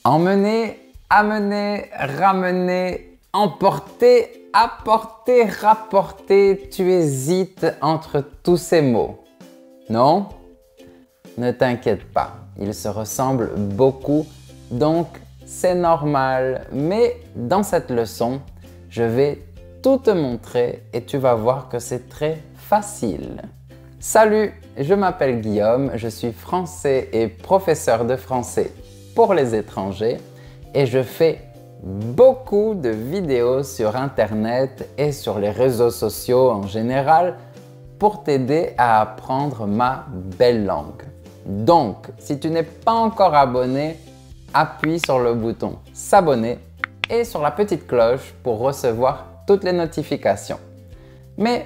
Emmener, amener, ramener, emporter, apporter, rapporter. Tu hésites entre tous ces mots, non? Ne t'inquiète pas, ils se ressemblent beaucoup, donc c'est normal. Mais dans cette leçon, je vais tout te montrer et tu vas voir que c'est très facile. Salut, je m'appelle Guillaume, je suis français et professeur de français pour les étrangers et je fais beaucoup de vidéos sur Internet et sur les réseaux sociaux en général pour t'aider à apprendre ma belle langue. Donc, si tu n'es pas encore abonné, appuie sur le bouton s'abonner et sur la petite cloche pour recevoir toutes les notifications. Mais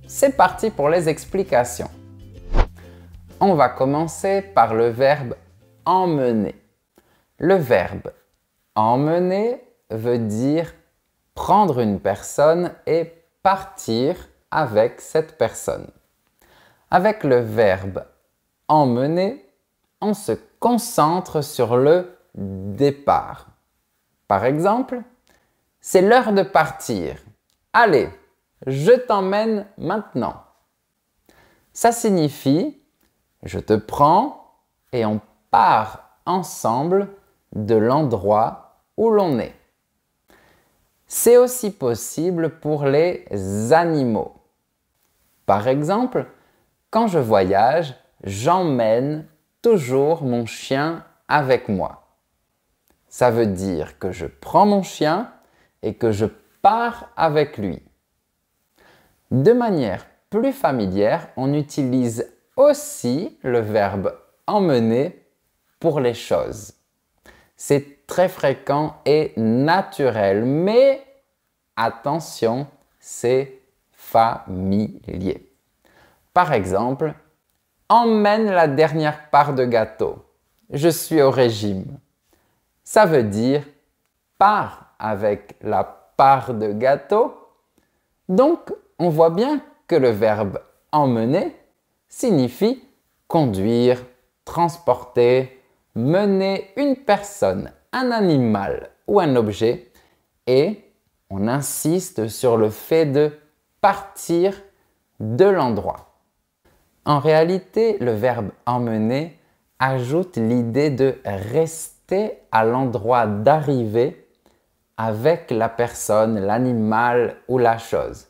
c'est parti pour les explications. On va commencer par le verbe emmener. Le verbe emmener veut dire prendre une personne et partir avec cette personne. Avec le verbe emmener, on se concentre sur le départ. Par exemple, c'est l'heure de partir. Allez, je t'emmène maintenant. Ça signifie je te prends et on part ensemble de l'endroit où l'on est. C'est aussi possible pour les animaux. Par exemple, quand je voyage, j'emmène toujours mon chien avec moi. Ça veut dire que je prends mon chien et que je pars avec lui. De manière plus familière, on utilise aussi le verbe emmener pour les choses. C'est très fréquent et naturel, mais attention, c'est familier. Par exemple, emmène la dernière part de gâteau. Je suis au régime. Ça veut dire pars avec la part de gâteau. Donc, on voit bien que le verbe emmener signifie conduire, transporter, mener une personne, un animal ou un objet et on insiste sur le fait de partir de l'endroit. En réalité, le verbe emmener ajoute l'idée de rester à l'endroit d'arrivée avec la personne, l'animal ou la chose.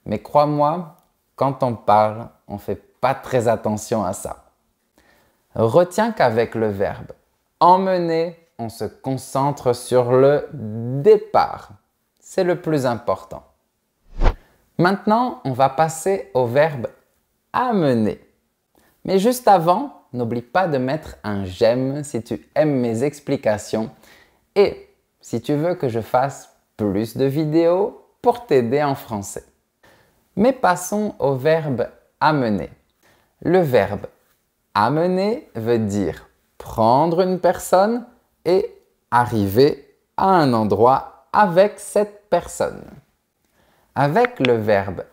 Mais crois-moi, quand on parle, on ne fait pas très attention à ça. Retiens qu'avec le verbe emmener, on se concentre sur le départ. C'est le plus important. Maintenant, on va passer au verbe amener. Mais juste avant, n'oublie pas de mettre un j'aime si tu aimes mes explications et si tu veux que je fasse plus de vidéos pour t'aider en français. Mais passons au verbe amener. Le verbe amener veut dire prendre une personne et arriver à un endroit avec cette personne. Avec le verbe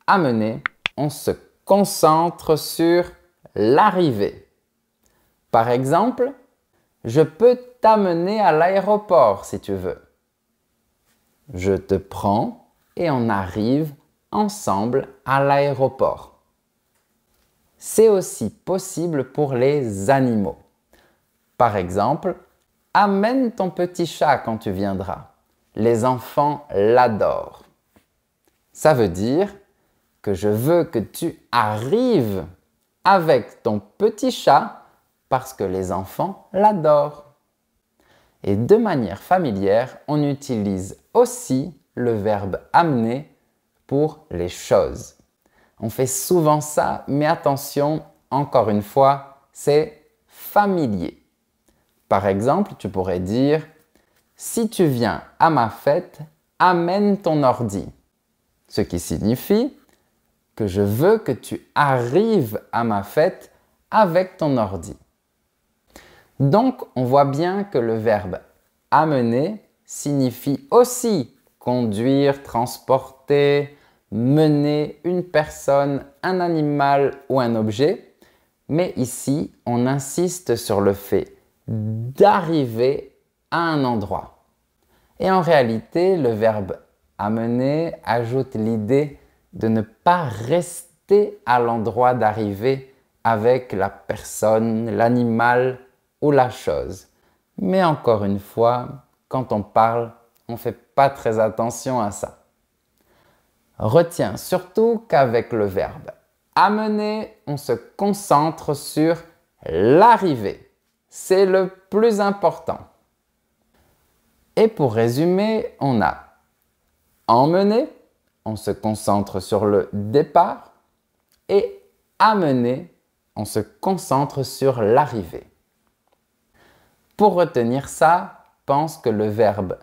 amener, on se concentre sur l'arrivée. Par exemple, je peux t'amener à l'aéroport si tu veux. Je te prends et on arrive ensemble à l'aéroport. C'est aussi possible pour les animaux. Par exemple, amène ton petit chat quand tu viendras. Les enfants l'adorent. Ça veut dire que je veux que tu arrives avec ton petit chat parce que les enfants l'adorent. Et de manière familière, on utilise aussi le verbe amener pour les choses. On fait souvent ça, mais attention, encore une fois, c'est familier. Par exemple, tu pourrais dire « Si tu viens à ma fête, amène ton ordi ». Ce qui signifie que je veux que tu arrives à ma fête avec ton ordi. Donc, on voit bien que le verbe amener signifie aussi conduire, transporter, mener une personne, un animal ou un objet. Mais ici, on insiste sur le fait d'arriver à un endroit. Et en réalité, le verbe amener ajoute l'idée de ne pas rester à l'endroit d'arrivée avec la personne, l'animal ou la chose. Mais encore une fois, quand on parle, on ne fait pas très attention à ça. Retiens surtout qu'avec le verbe amener, on se concentre sur l'arrivée. C'est le plus important. Et pour résumer, on a emmener, on se concentre sur le départ, et amener, on se concentre sur l'arrivée. Pour retenir ça, pense que le verbe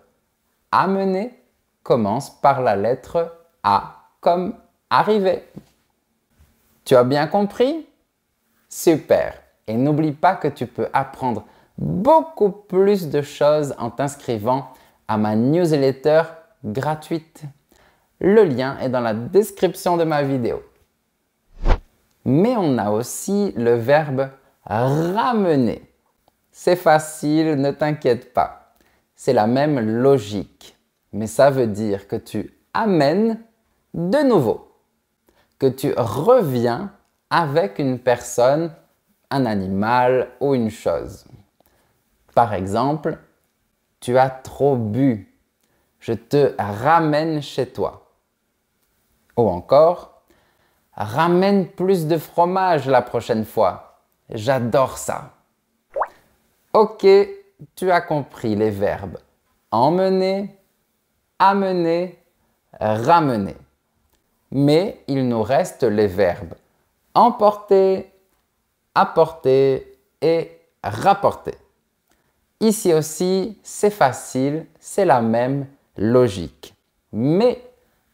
amener commence par la lettre A comme arriver. Tu as bien compris? Super! Et n'oublie pas que tu peux apprendre beaucoup plus de choses en t'inscrivant à ma newsletter gratuite. Le lien est dans la description de ma vidéo. Mais on a aussi le verbe ramener. C'est facile, ne t'inquiète pas. C'est la même logique. Mais ça veut dire que tu amènes de nouveau. Que tu reviens avec une personne, un animal ou une chose. Par exemple, tu as trop bu. Je te ramène chez toi. Ou encore, ramène plus de fromage la prochaine fois. J'adore ça. Ok, tu as compris les verbes emmener, amener, ramener. Mais il nous reste les verbes emporter, apporter et rapporter. Ici aussi, c'est facile, c'est la même logique. Mais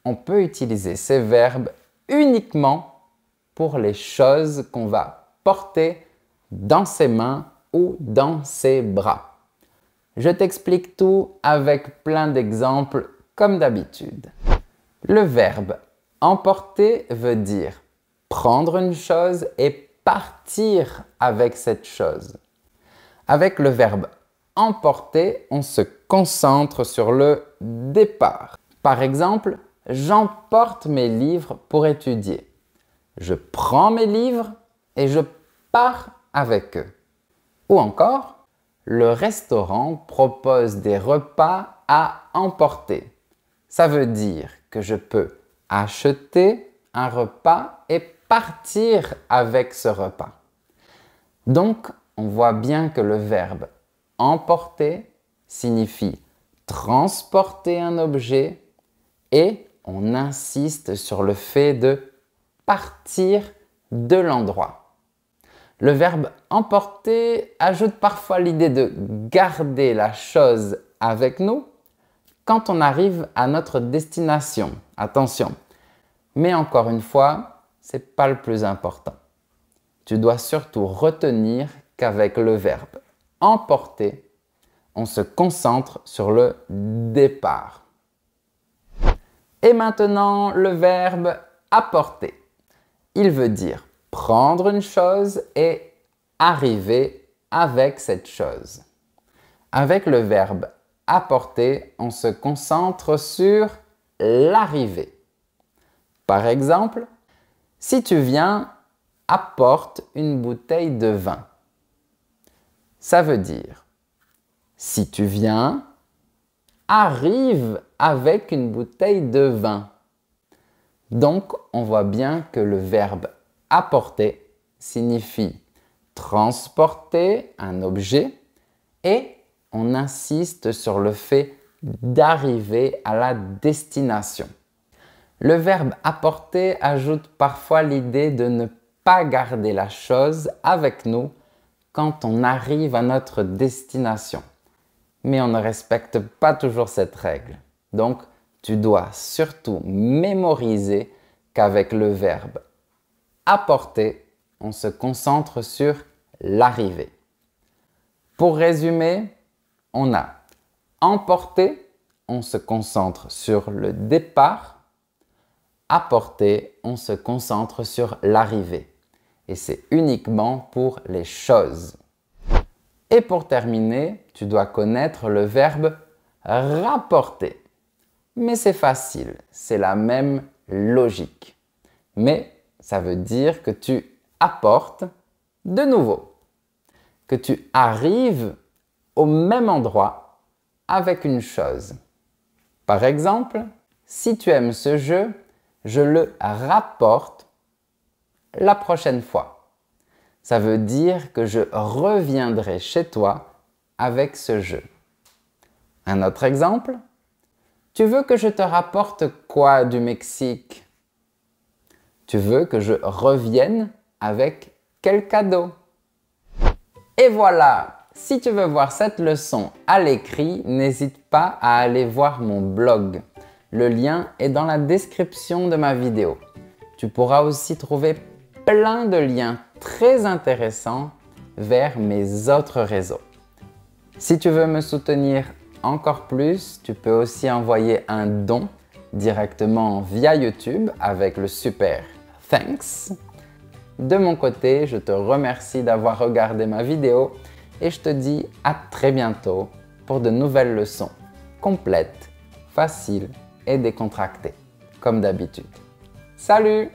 on peut utiliser ces verbes uniquement pour les choses qu'on va porter dans ses mains ou dans ses bras. Je t'explique tout avec plein d'exemples comme d'habitude. Le verbe emporter veut dire prendre une chose et partir avec cette chose. Avec le verbe emporter, on se concentre sur le départ. Par exemple, j'emporte mes livres pour étudier. Je prends mes livres et je pars avec eux. Ou encore, le restaurant propose des repas à emporter. Ça veut dire que je peux acheter un repas et partir avec ce repas. Donc, on voit bien que le verbe emporter signifie transporter un objet et on insiste sur le fait de partir de l'endroit. Le verbe emporter ajoute parfois l'idée de garder la chose avec nous quand on arrive à notre destination. Attention, mais encore une fois, ce n'est pas le plus important. Tu dois surtout retenir qu'avec le verbe emporter, on se concentre sur le départ. Et maintenant, le verbe apporter. Il veut dire prendre une chose et arriver avec cette chose. Avec le verbe apporter, on se concentre sur l'arrivée. Par exemple, si tu viens, apporte une bouteille de vin. Ça veut dire, si tu viens, arrive avec une bouteille de vin. Donc, on voit bien que le verbe apporter signifie transporter un objet et on insiste sur le fait d'arriver à la destination. Le verbe apporter ajoute parfois l'idée de ne pas garder la chose avec nous quand on arrive à notre destination. Mais on ne respecte pas toujours cette règle. Donc, tu dois surtout mémoriser qu'avec le verbe apporter, on se concentre sur l'arrivée. Pour résumer, on a emporter, on se concentre sur le départ. Apporter, on se concentre sur l'arrivée. Et c'est uniquement pour les choses. Et pour terminer, tu dois connaître le verbe rapporter. Mais c'est facile, c'est la même logique. Mais ça veut dire que tu apportes de nouveau, que tu arrives au même endroit avec une chose. Par exemple, si tu aimes ce jeu, je le rapporte la prochaine fois. Ça veut dire que je reviendrai chez toi avec ce jeu. Un autre exemple, tu veux que je te rapporte quoi du Mexique? Tu veux que je revienne avec quel cadeau? Et voilà! Si tu veux voir cette leçon à l'écrit, n'hésite pas à aller voir mon blog. Le lien est dans la description de ma vidéo. Tu pourras aussi trouver plein de liens très intéressants vers mes autres réseaux. Si tu veux me soutenir encore plus, tu peux aussi envoyer un don directement via YouTube avec le super Thanks. De mon côté, je te remercie d'avoir regardé ma vidéo et je te dis à très bientôt pour de nouvelles leçons complètes, faciles et décontractées, comme d'habitude. Salut!